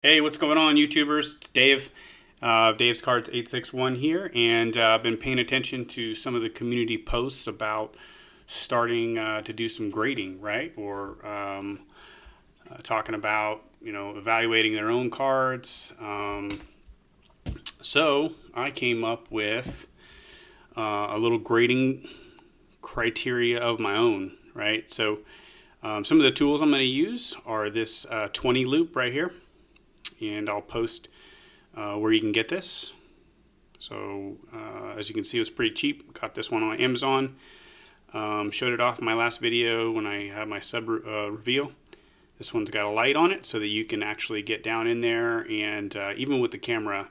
Hey, what's going on, YouTubers? It's Dave. Dave's Cards 861 here, and I've been paying attention to some of the community posts about starting to do some grading, right? Or talking about, evaluating their own cards. So I came up with a little grading criteria of my own, right? So some of the tools I'm going to use are this 20 loop right here, and I'll post where you can get this. So as you can see, it was pretty cheap. Got this one on Amazon. Showed it off in my last video when I had my sub reveal. This one's got a light on it so that you can actually get down in there, and even with the camera,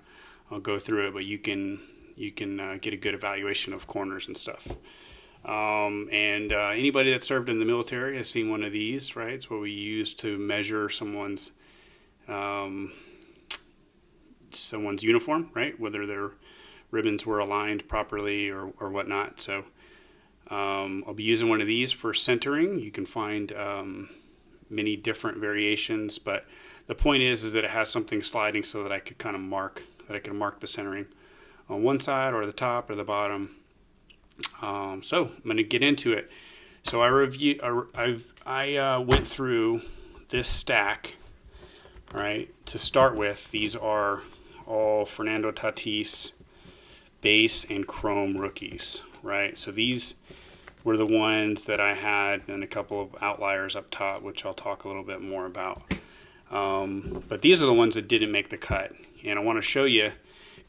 I'll go through it, but you can get a good evaluation of corners and stuff. And anybody that served in the military has seen one of these, right? It's what we use to measure someone's uniform, right? Whether their ribbons were aligned properly or whatnot. So I'll be using one of these for centering. You can find many different variations, but the point is that it has something sliding so that I could kind of mark the centering on one side or the top or the bottom. So I'm going to get into it. So I went through this stack. All right, to start with, these are all Fernando Tatis base and chrome rookies, right? So these were the ones that I had, and a couple of outliers up top, which I'll talk a little bit more about. But these are the ones that didn't make the cut, and I want to show you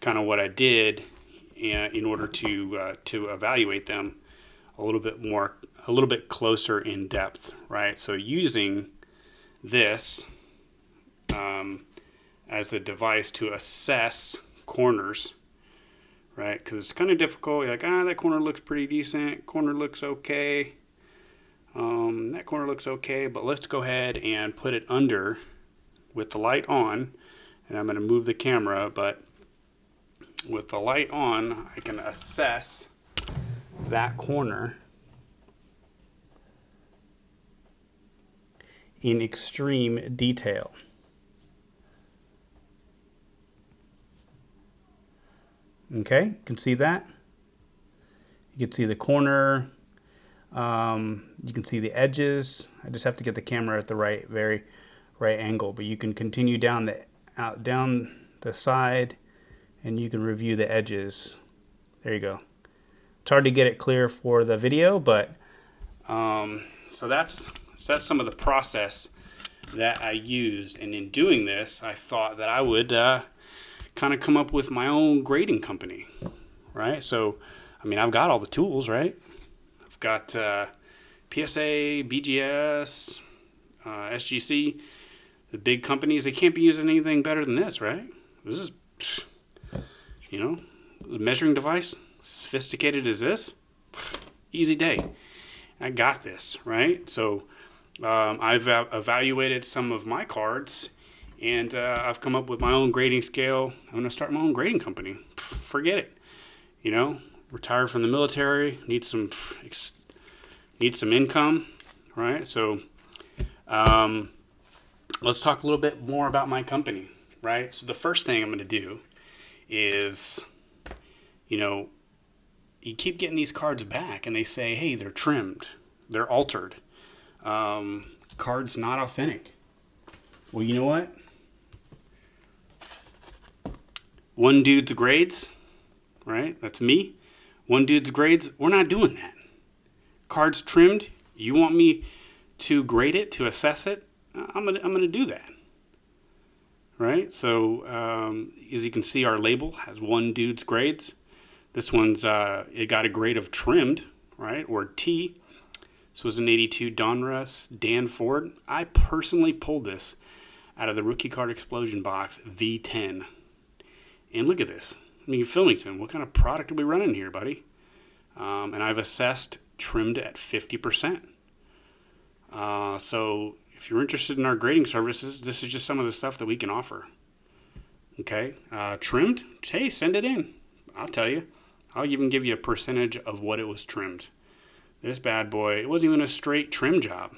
kind of what I did in order to evaluate them a little bit closer in depth, right? So using this as the device to assess corners, right? Because it's kind of difficult. You're like, that corner looks pretty decent. Corner looks okay. That corner looks okay, but let's go ahead and put it under with the light on. And I'm going to move the camera, but with the light on, I can assess that corner in extreme detail. Okay, you can see that. You can see the corner. You can see the edges. I just have to get the camera at the very right angle. But you can continue down the side, and you can review the edges. There you go. It's hard to get it clear for the video, but so that's some of the process that I used. And in doing this, I thought that I would kind of come up with my own grading company, right? So, I mean, I've got all the tools, right? I've got PSA, BGS, SGC, the big companies. They can't be using anything better than this, right? This is, a measuring device, sophisticated as this, easy day. I got this, right? So I've evaluated some of my cards, and I've come up with my own grading scale. I'm going to start my own grading company. Forget it. Retired from the military, need some income, right? So let's talk a little bit more about my company, right? So the first thing I'm going to do is, you keep getting these cards back, and they say, hey, they're trimmed, they're altered, card's not authentic. Well, you know what? One dude's grades, right? That's me. One dude's grades. We're not doing that. Cards trimmed. You want me to grade it, to assess it? I'm gonna do that, right? So as you can see, our label has one dude's grades. This one's it got a grade of trimmed, right, or T. This was an 82 Donruss Dan Ford. I personally pulled this out of the Rookie Card Explosion box V10. And look at this. I mean, Fillington, what kind of product are we running here, buddy? And I've assessed trimmed at 50%. So if you're interested in our grading services, this is just some of the stuff that we can offer. Okay, trimmed? Hey, send it in. I'll tell you. I'll even give you a percentage of what it was trimmed. This bad boy, it wasn't even a straight trim job.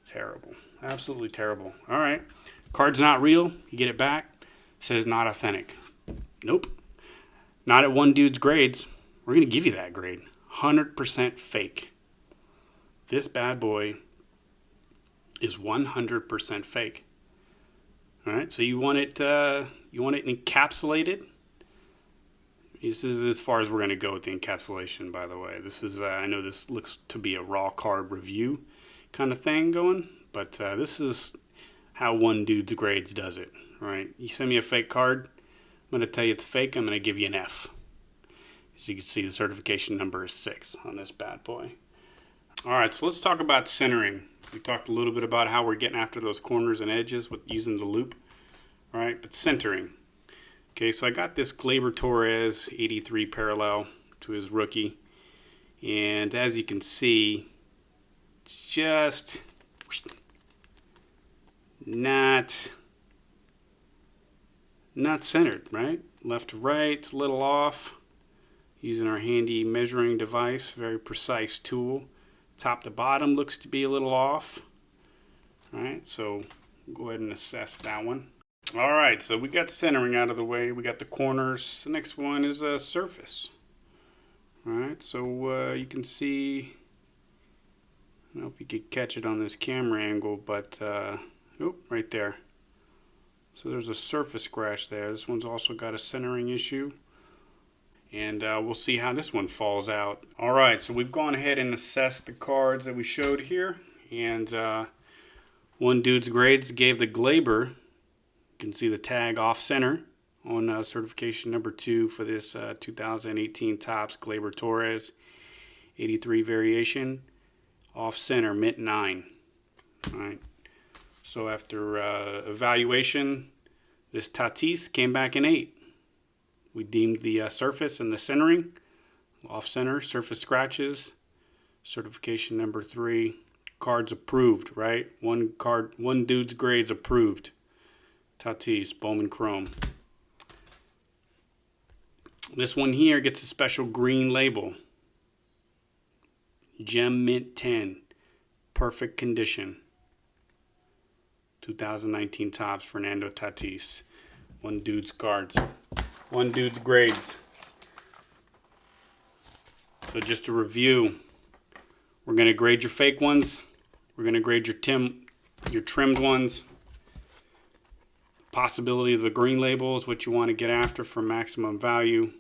Terrible. Absolutely terrible. All right. Card's not real. You get it back. Says not authentic. Nope. Not at One Dude's Grades. We're going to give you that grade. 100% fake. This bad boy is 100% fake. All right, so you want it encapsulated. This is as far as we're going to go with the encapsulation, by the way. This is, I know this looks to be a raw card review kind of thing going, but this is how One Dude's Grades does it. All right, you send me a fake card, I'm going to tell you it's fake, I'm going to give you an F. As you can see, the certification number is 6 on this bad boy. All right, so let's talk about centering. We talked a little bit about how we're getting after those corners and edges with using the loop. All right, but centering. Okay, so I got this Gleyber Torres 83 parallel to his rookie. And as you can see, just not centered, right? Left to right, it's a little off. Using our handy measuring device, very precise tool. Top to bottom looks to be a little off. All right, so go ahead and assess that one. All right, so we got centering out of the way. We got the corners. The next one is a surface. All right, so you can see, I don't know if you could catch it on this camera angle, but right there. So there's a surface scratch there. This one's also got a centering issue. And we'll see how this one falls out. All right, so we've gone ahead and assessed the cards that we showed here. And One Dude's Grades gave the Gleyber, you can see the tag off center on certification number 2 for this 2018 Topps Gleyber Torres 83 variation. Off center, mint 9. All right. So after evaluation, this Tatis came back in 8. We deemed the surface and the centering, off center, surface scratches, certification number 3, cards approved, right? One Dude's Grades approved. Tatis, Bowman Chrome. This one here gets a special green label. Gem Mint 10, perfect condition. 2019 Topps, Fernando Tatis. One Dude's Cards. One Dude's Grades. So just to review, we're going to grade your fake ones. We're going to grade your trimmed ones. Possibility of the green label is what you want to get after for maximum value.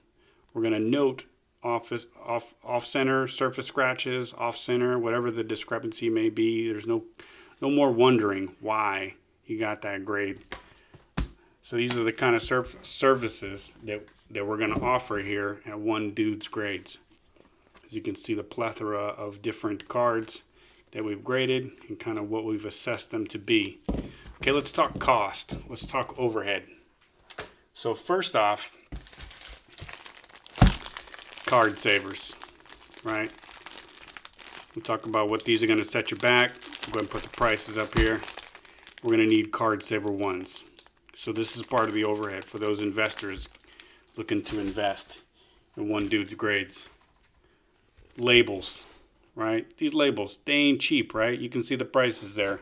We're going to note off center, surface scratches, off center, whatever the discrepancy may be. There's no more wondering why you got that grade. So these are the kind of services that we're going to offer here at One Dude's Grades. As you can see, the plethora of different cards that we've graded and kind of what we've assessed them to be. Okay, let's talk cost. Let's talk overhead. So first off, card savers, right? We'll talk about what these are going to set you back. Go ahead and put the prices up here. We're going to need card saver ones. So this is part of the overhead for those investors looking to invest in One Dude's Grades. Labels, right? These labels, they ain't cheap, right? You can see the prices there.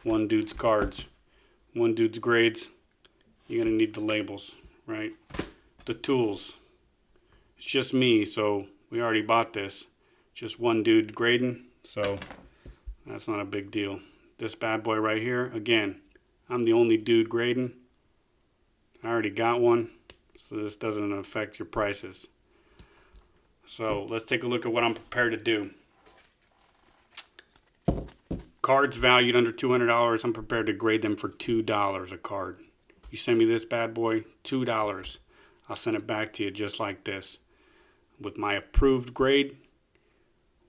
One Dude's Cards, One Dude's Grades. You're going to need the labels, right? The tools. It's just me, so we already bought this. Just One Dude grading, so that's not a big deal. This bad boy right here, again, I'm the only dude grading. I already got one, so this doesn't affect your prices. So let's take a look at what I'm prepared to do. Cards valued under $200, I'm prepared to grade them for $2 a card. You send me this bad boy, $2. I'll send it back to you just like this. With my approved grade,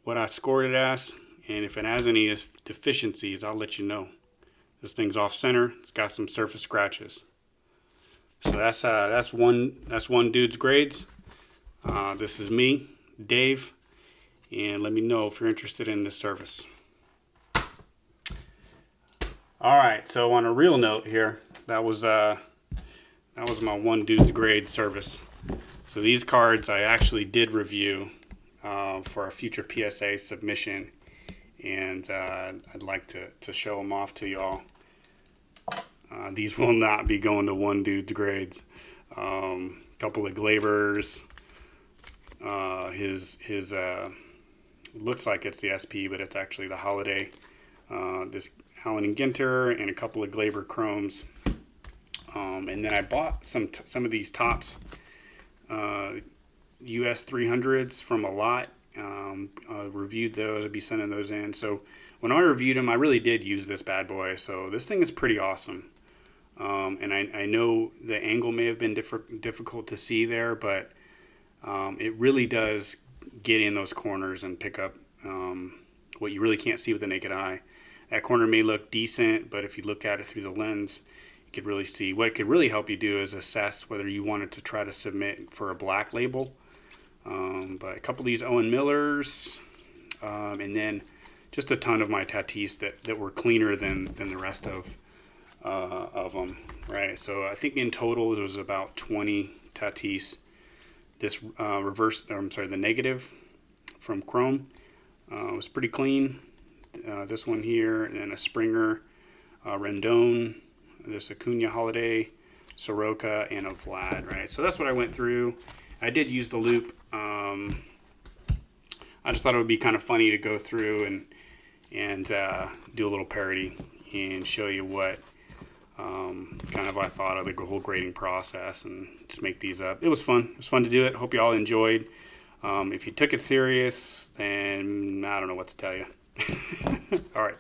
what I scored it as, and if it has any deficiencies, I'll let you know. This thing's off center, it's got some surface scratches. So that's one Dude's Grades. This is me, Dave, and let me know if you're interested in this service. All right, so on a real note here, that was my One Dude's Grade service. So these cards I actually did review for a future PSA submission, and I'd like to show them off to y'all. These will not be going to one dude's grades. Couple of Glavers. His looks like it's the SP, but it's actually the Holiday. This Allen and Ginter and a couple of Glaber Chromes. And then I bought some of these tops, US 300s from a lot. I reviewed those. I'll be sending those in. So when I reviewed them, I really did use this bad boy. So this thing is pretty awesome. And I know the angle may have been difficult to see there, but it really does get in those corners and pick up what you really can't see with the naked eye. That corner may look decent, but if you look at it through the lens, you could really see. What it could really help you do is assess whether you wanted to try to submit for a black label. But a couple of these Owen Millers, and then just a ton of my Tatis that were cleaner than the rest of them, right? So I think in total there was about 20 Tatis. This the negative from Chrome was pretty clean. This one here, and then a Springer, Rendon, this Acuna Holiday, Soroka, and a Vlad, right? So that's what I went through. I did use the loop. I just thought it would be kind of funny to go through and do a little parody and show you what kind of I thought of the whole grading process and just make these up. It was fun. It was fun to do it. Hope you all enjoyed. If you took it serious, then I don't know what to tell you. All right.